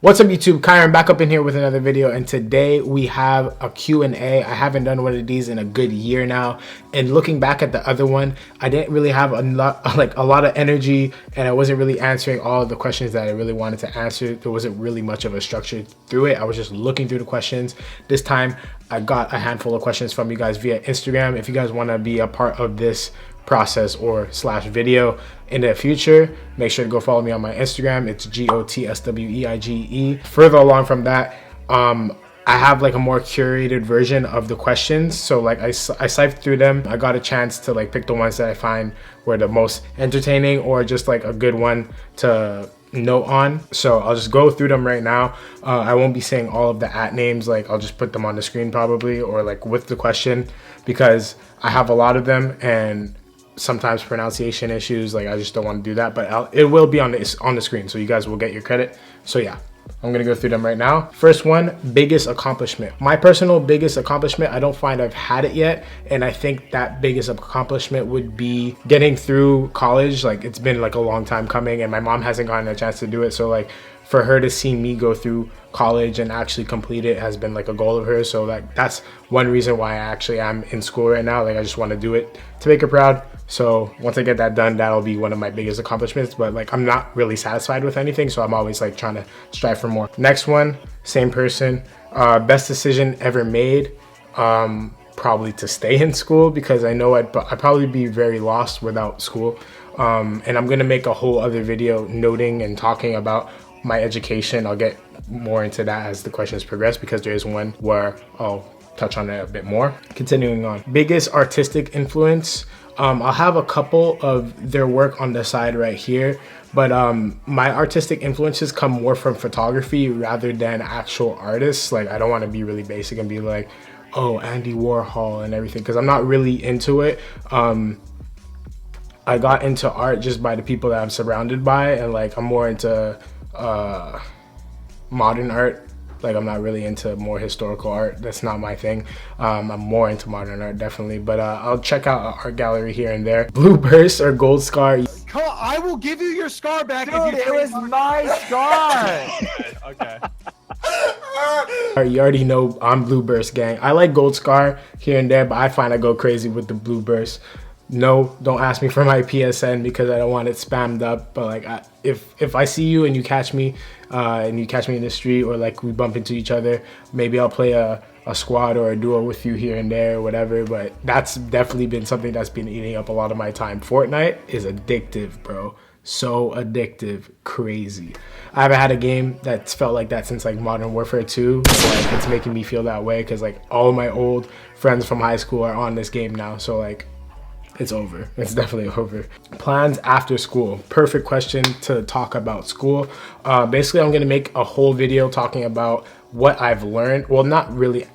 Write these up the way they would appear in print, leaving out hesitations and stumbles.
What's up YouTube, Kyron back up in here with another video, and today we have a Q&A. I haven't done one of these in a good year now, and looking back at the other one, I didn't really have a lot of energy, and I wasn't really answering all of the questions that I really wanted to answer. There wasn't really much of a structure through it. I was just looking through the questions. This time I got a handful of questions from you guys via Instagram. If you guys want to be a part of this process or slash video in the future, make sure to go follow me on my Instagram. It's GOTSWEIGE. Further along from that, I have like a more curated version of the questions, so like I siphoned through them. I got a chance to like pick the ones that I find were the most entertaining or just like a good one to note on. So I'll just go through them right now. I won't be saying all of the names, like I'll just put them on the screen probably, or like with the question, because I have a lot of them and sometimes pronunciation issues, like I just don't want to do that, but it will be on the screen, so you guys will get your credit. So yeah, I'm gonna go through them right now. First one, biggest accomplishment. My personal biggest accomplishment, I don't find I've had it yet, and I think that biggest accomplishment would be getting through college. Like it's been like a long time coming, and my mom hasn't gotten a chance to do it, so like for her to see me go through college and actually complete it has been like a goal of hers. So like that's one reason why I actually am in school right now. Like I just want to do it to make her proud. So once I get that done, that'll be one of my biggest accomplishments. But like I'm not really satisfied with anything, so I'm always like trying to strive for more. Next one, same person. Best decision ever made. Probably to stay in school, because I know I'd probably be very lost without school. And I'm gonna make a whole other video noting and talking about my education. I'll get more into that as the questions progress, because there is one where I'll touch on it a bit more. Continuing on, biggest artistic influence. I'll have a couple of their work on the side right here, but my artistic influences come more from photography rather than actual artists. Like I don't want to be really basic and be like, oh, Andy Warhol and everything, because I'm not really into it. I got into art just by the people that I'm surrounded by, and like I'm more into modern art. Like I'm not really into more historical art. That's not my thing. I'm more into modern art, definitely, but I'll check out an art gallery here and there. Blue burst or gold scar? I will give you your scar back. Dude, it was my scar. Okay. You already know I'm blue burst gang. I like gold scar here and there, but I find I go crazy with the blue burst. No, don't ask me for my PSN because I don't want it spammed up. But like, if I see you and you catch me in the street, or like we bump into each other, maybe I'll play a squad or a duo with you here and there or whatever. But that's definitely been something that's been eating up a lot of my time. Fortnite is addictive, bro. So addictive, crazy. I haven't had a game that's felt like that since like Modern Warfare 2. Like it's making me feel that way because like all my old friends from high school are on this game now. So like, it's over. It's definitely over. Plans after school. Perfect question to talk about school. Basically, I'm gonna make a whole video talking about what I've learned. Well, not really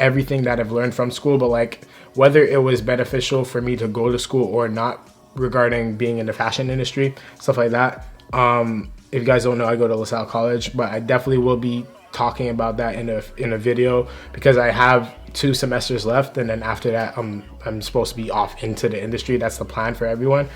everything that I've learned from school, but like whether it was beneficial for me to go to school or not regarding being in the fashion industry, stuff like that. If you guys don't know, I go to LaSalle College, but I definitely will be talking about that in a video, because I have 2 semesters left, and then after that I'm supposed to be off into the industry. That's the plan for everyone.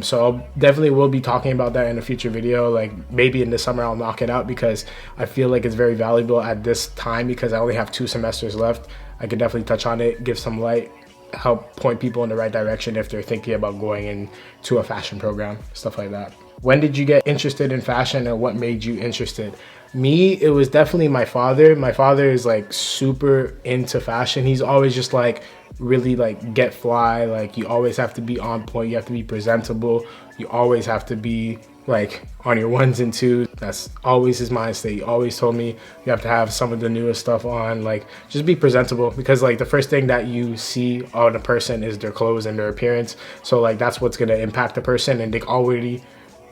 So I'll definitely will be talking about that in a future video. Like maybe in the summer I'll knock it out, because I feel like it's very valuable at this time, because I only have 2 semesters left. I could definitely touch on it, give some light, help point people in the right direction if they're thinking about going into a fashion program, stuff like that. When did you get interested in fashion, and what made you interested? Me, it was definitely my father. My father is like super into fashion. He's always just like really like get fly. Like you always have to be on point. You have to be presentable. You always have to be like on your 1s and 2s. That's always his mind state. He always told me you have to have some of the newest stuff on. Like just be presentable, because like the first thing that you see on a person is their clothes and their appearance. So like that's what's gonna impact the person, and they already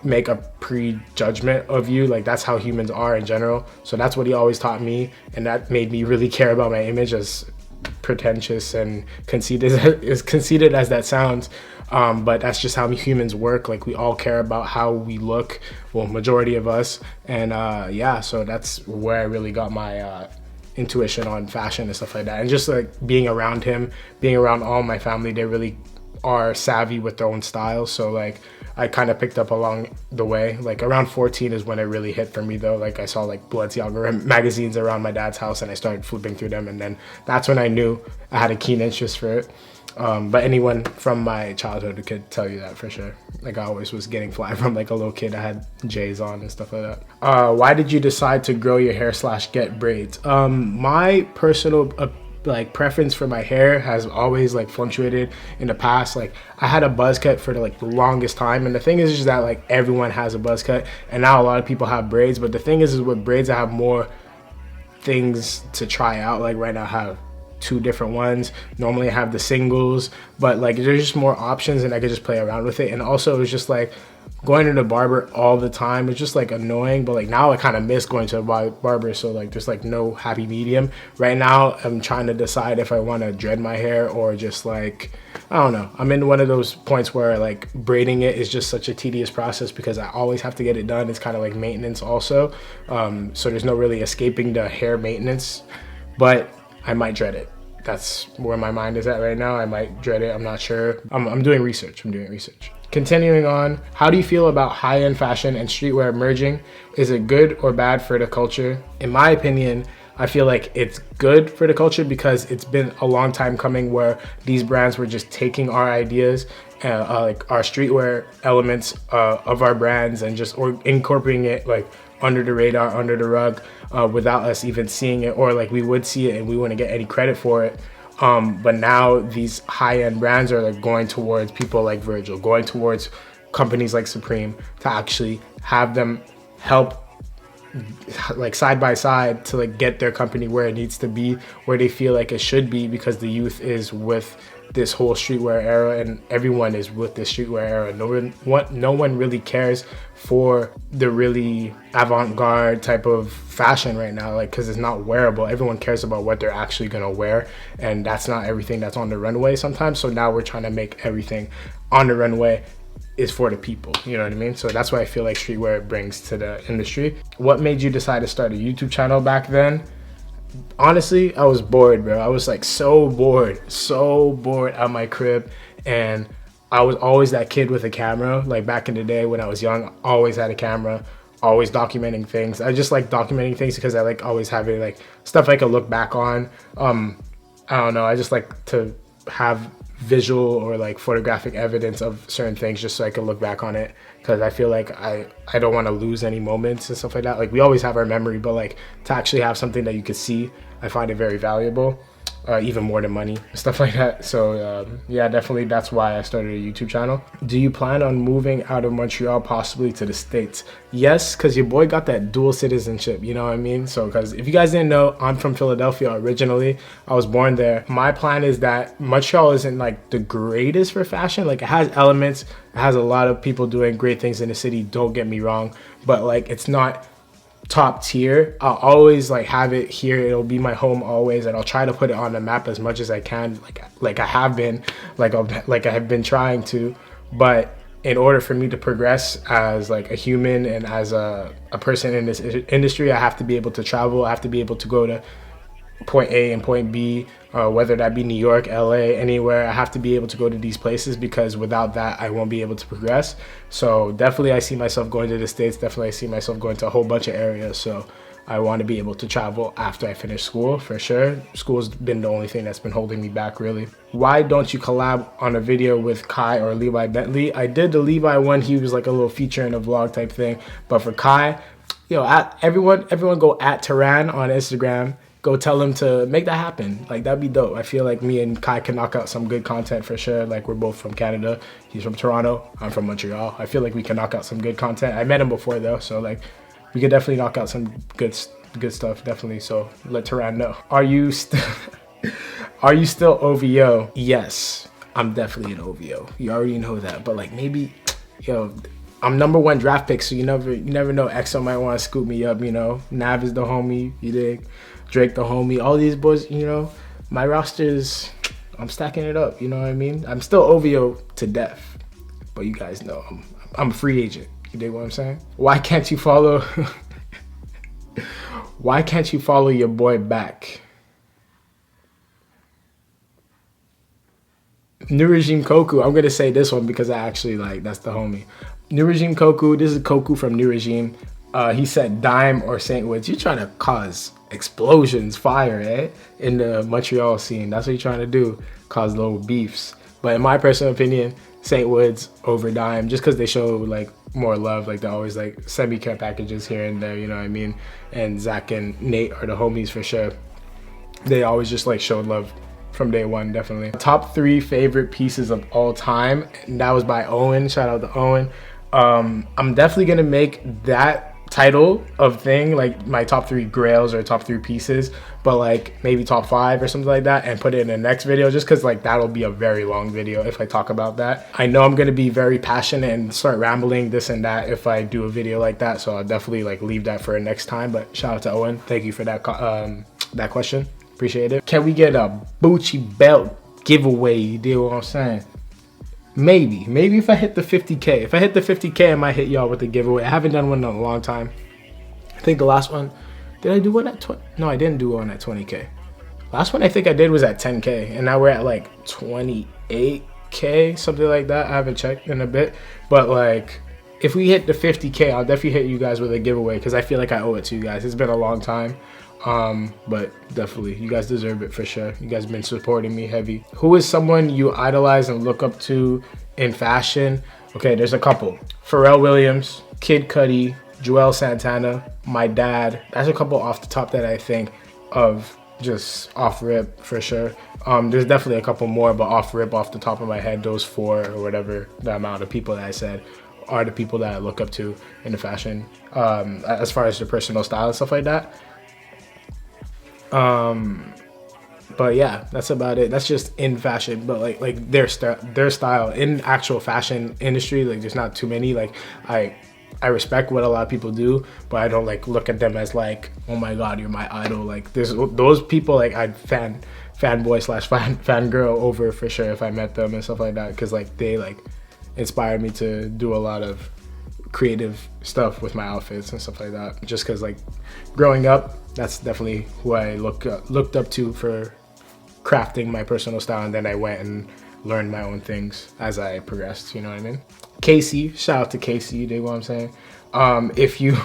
make a prejudgment of you. Like that's how humans are in general. So that's what he always taught me, and that made me really care about my image, as pretentious and conceited as that sounds. But that's just how humans work. Like we all care about how we look, well, majority of us. And yeah, so that's where I really got my intuition on fashion and stuff like that. And just like being around him, being around all my family, they really are savvy with their own styles. So like I kind of picked up along the way. Like around 14 is when it really hit for me though. Like I saw like Balenciaga magazines around my dad's house and I started flipping through them, and then that's when I knew I had a keen interest for it. But anyone from my childhood could tell you that for sure. Like I always was getting fly from like a little kid. I had J's on and stuff like that. Why did you decide to grow your hair / get braids? My personal like preference for my hair has always like fluctuated in the past. Like I had a buzz cut for the longest time, and the thing is just that like everyone has a buzz cut, and now a lot of people have braids. But the thing is with braids, I have more things to try out. Like right now I have 2 different ones. Normally I have the singles, but like there's just more options and I could just play around with it. And also it's just like going to the barber all the time, it's just like annoying. But like now I kind of miss going to a barber, so like there's like no happy medium. Right now I'm trying to decide if I want to dread my hair or just like, I don't know. I'm in one of those points where like braiding it is just such a tedious process because I always have to get it done. It's kind of like maintenance also. So there's no really escaping the hair maintenance, but I might dread it. That's where my mind is at right now. I might dread it. I'm not sure. I'm doing research. Continuing on, how do you feel about high-end fashion and streetwear merging? Is it good or bad for the culture? In my opinion, I feel like it's good for the culture because it's been a long time coming where these brands were just taking our ideas, like our streetwear elements of our brands, and just incorporating it like under the radar, under the rug, without us even seeing it, or like we would see it and we wouldn't get any credit for it. But now these high-end brands are like going towards people like Virgil, going towards companies like Supreme to actually have them help like side by side to like get their company where it needs to be, where they feel like it should be, because the youth is with this whole streetwear era and everyone is with this streetwear era. No one really cares for the really avant-garde type of fashion right now, like because it's not wearable. Everyone cares about what they're actually gonna wear, and that's not everything that's on the runway sometimes. So now we're trying to make everything on the runway is for the people, you know what I mean? So that's what I feel like streetwear brings to the industry. What made you decide to start a YouTube channel back then? Honestly, I was bored, bro. I was like so bored at my crib, and I was always that kid with a camera. Like back in the day when I was young, always had a camera, always documenting things. I just like documenting things because I like always having like stuff I could look back on. I don't know, I just like to have visual or like photographic evidence of certain things just so I can look back on it, because I feel like I don't want to lose any moments and stuff like that. Like we always have our memory, but like to actually have something that you could see, I find it very valuable, even more than money, stuff like that. So yeah, definitely that's why I started a YouTube channel. Do you plan on moving out of Montreal, possibly to the States? Yes, because your boy got that dual citizenship, you know what I mean? So because if you guys didn't know, I'm from Philadelphia originally. I was born there. My plan is that Montreal isn't like the greatest for fashion. Like it has elements, it has a lot of people doing great things in the city, don't get me wrong, but like it's not top tier. I'll always like have it here. It'll be my home always, and I'll try to put it on the map as much as I can, like I have been, like I have been trying to. But in order for me to progress as like a human and as a person in this industry, I have to be able to travel. I have to be able to go to point A and point B, whether that be New York, LA, anywhere. I have to be able to go to these places, because without that I won't be able to progress. So definitely I see myself going to the States. Definitely I see myself going to a whole bunch of areas. So I want to be able to travel after I finish school, for sure. School's been the only thing that's been holding me back, really. Why don't you collab on a video with Kai or Levi Bentley? I did the Levi one. He was like a little feature in a vlog type thing. But for Kai, everyone go at Taran on Instagram. Go tell him to make that happen. Like that'd be dope. I feel like me and Kai can knock out some good content for sure. Like we're both from Canada. He's from Toronto. I'm from Montreal. I feel like we can knock out some good content. I met him before though, so like we could definitely knock out some good stuff, definitely. So let Taran know. Are you still OVO? Yes, I'm definitely an OVO. You already know that. But like maybe, I'm #1 draft pick, so you never know. EXO might want to scoop me up, Nav is the homie, you dig? Drake the homie, all these boys, my rosters, I'm stacking it up, you know what I mean? I'm still OVO to death, but you guys know I'm a free agent, you dig what I'm saying? Why can't you follow your boy back? New Regime Koku, I'm gonna say this one because I actually like, that's the homie. New Regime Koku, this is Koku from New Regime. He said Dime or St. Woods. You're trying to cause explosions, fire, eh? In the Montreal scene. That's what you're trying to do, cause little beefs. But in my personal opinion, St. Woods over Dime, just because they show like more love. Like they always like send me care packages here and there, you know what I mean? And Zach and Nate are the homies for sure. They always just like showed love from day one, definitely. Top 3 favorite pieces of all time, and that was by Owen. Shout out to Owen. I'm definitely gonna make that title of thing like my top 3 grails or top 3 pieces, but like maybe top 5 or something like that, and put it in the next video, just because like that'll be a very long video if I talk about that. I know I'm gonna be very passionate and start rambling this and that if I do a video like that, so I'll definitely like leave that for a next time. But shout out to Owen, thank you for that that question, appreciate it. Can we get a Bucci belt giveaway? You deal what I'm saying? Maybe if I hit the 50K. If I hit the 50K, I might hit y'all with a giveaway. I haven't done one in a long time. I think the last one, did I do one at 20? No, I didn't do one at 20K. Last one I think I did was at 10K, and now we're at like 28K, something like that. I haven't checked in a bit, but like if we hit the 50K, I'll definitely hit you guys with a giveaway because I feel like I owe it to you guys. It's been a long time. But definitely you guys deserve it for sure. You guys have been supporting me heavy. Who is someone you idolize and look up to in fashion? Okay, there's a couple. Pharrell Williams, Kid Cudi, Joel Santana, my dad. That's a couple off the top that I think of, just off rip for sure. There's definitely a couple more, but off rip, off the top of my head, those 4 or whatever the amount of people that I said are the people that I look up to in the fashion, as far as the personal style and stuff like that. But yeah, that's about it. That's just in fashion, but like their style in actual fashion industry, like there's not too many. Like I respect what a lot of people do, but I don't like look at them as like, oh my god, you're my idol. Like there's those people like I'd fanboy slash fangirl over for sure if I met them and stuff like that, because like they like inspired me to do a lot of creative stuff with my outfits and stuff like that, just because like growing up, that's definitely who I looked up to for crafting my personal style, and then I went and learned my own things as I progressed, you know what I mean? Casey, shout out to Casey, you dig what I'm saying? If you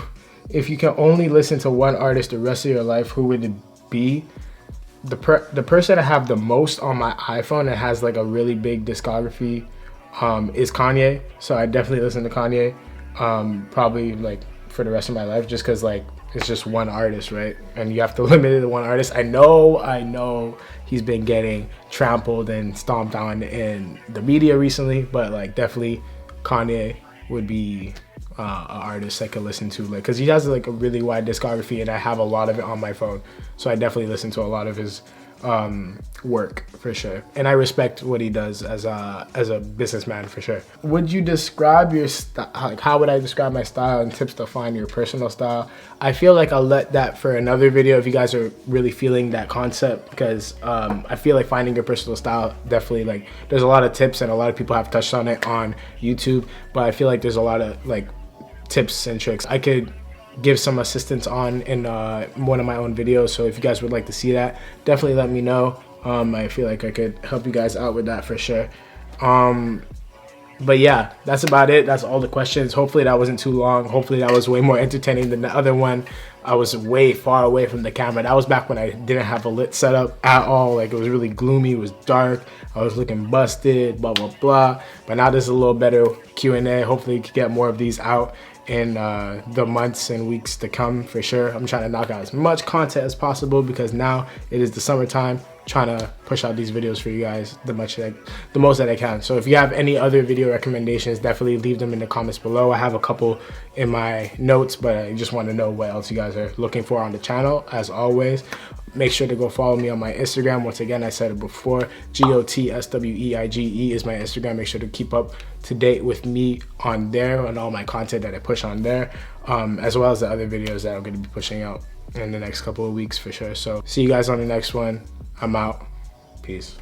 can only listen to one artist the rest of your life, who would it be? The person I have the most on my iPhone and has like a really big discography is Kanye, so I definitely listen to Kanye. Probably like for the rest of my life, just because like it's just one artist, right? And you have to limit it to one artist. I know he's been getting trampled and stomped on in the media recently, but like definitely Kanye would be an artist I could listen to, like because he has like a really wide discography and I have a lot of it on my phone, so I definitely listen to a lot of his work for sure, and I respect what he does as a businessman for sure. Would you describe your style? Like how would I describe my style and tips to find your personal style? I feel like I'll let that for another video if you guys are really feeling that concept, because I feel like finding your personal style, definitely like there's a lot of tips and a lot of people have touched on it on YouTube, but I feel like there's a lot of like tips and tricks I could give some assistance on in one of my own videos. So if you guys would like to see that, definitely let me know. I feel like I could help you guys out with that for sure. But yeah, that's about it. That's all the questions. Hopefully that wasn't too long. Hopefully that was way more entertaining than the other one. I was way far away from the camera. That was back when I didn't have a lit setup at all. Like it was really gloomy, it was dark, I was looking busted, blah blah blah. But now there's a little better Q&A. Hopefully you can get more of these out in the months and weeks to come for sure. I'm trying to knock out as much content as possible because now it is the summertime. Trying to push out these videos for you guys the most that I can. So if you have any other video recommendations, definitely leave them in the comments below. I have a couple in my notes, but I just want to know what else you guys are looking for on the channel. As always, make sure to go follow me on my Instagram. Once again, I said it before, GOTSWEIGE is my Instagram. Make sure to keep up to date with me on there and all my content that I push on there, as well as the other videos that I'm going to be pushing out in the next couple of weeks for sure. So see you guys on the next one. I'm out. Peace.